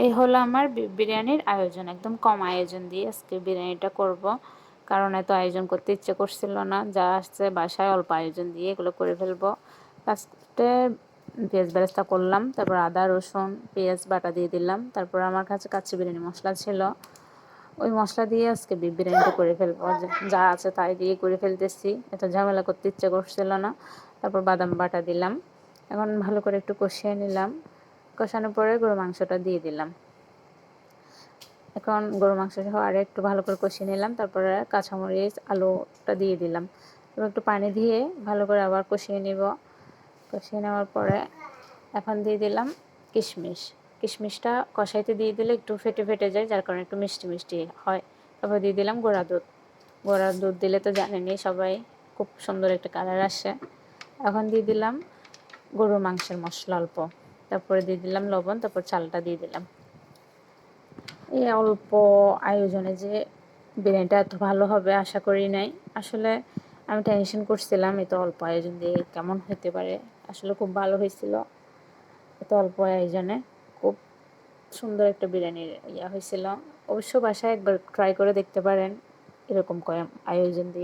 এই হলো আমার বিরিয়ানির আয়োজন, একদম কম আয়োজন দিয়ে আজকে বিরিয়ানিটা করব, কারণ এত আয়োজন করতে ইচ্ছে করছিল না। যা আসছে বাসায় অল্প আয়োজন দিয়ে এগুলো করে ফেলবো। ফার্স্টে পেঁয়াজ বেরেস্তা করলাম, তারপর আদা রসুন পেঁয়াজ বাটা দিয়ে দিলাম, তারপর আমার কাছে কাচ্চি বিরিয়ানি মশলা ছিল, ওই মশলা দিয়ে আজকে বিরিয়ানিটা করে ফেলবো। যা আছে তাই দিয়ে করে ফেলতেছি, এত ঝামেলা করতে ইচ্ছে করছিল না। তারপর বাদাম বাটা দিলাম, এখন ভালো করে একটু কষিয়ে নিলাম। কষানোর পরে গরু মাংসটা দিয়ে দিলাম। এখন গরু মাংস সহ আর একটু ভালো করে কষিয়ে নিলাম, তারপরে কাঁচামরিচ আলুটা দিয়ে দিলাম। এবার একটু পানি দিয়ে ভালো করে আবার কষিয়ে নিব। কষিয়ে নেওয়ার পরে এখন দিয়ে দিলাম কিশমিশ। কিশমিশটা কষাইতে দিয়ে দিলে একটু ফেটে ফেটে যায়, যার কারণে একটু মিষ্টি মিষ্টি হয়। তারপর দিয়ে দিলাম গুঁড়া দুধ। গুঁড়া দুধ দিলে তো জানেনই সবাই, খুব সুন্দর একটা কালার আসে। এখন দিয়ে দিলাম গরুর মাংসের মশলা অল্প, তারপরে দিয়ে দিলাম লবণ, তারপর চালটা দিয়ে দিলাম। এই অল্প আয়োজনে যে বিরিয়ানিটা এত ভালো হবে আশা করি নাই। আসলে আমি টেনশন করছিলাম এত অল্প আয়োজন দিয়ে কেমন হতে পারে। আসলে খুব ভালো হয়েছিল এত অল্প আয়োজনে, খুব সুন্দর একটা বিরিয়ানির হয়েছিল। অবশ্য বাসায় একবার ট্রাই করে দেখতে পারেন এরকম আয়োজন দিয়ে।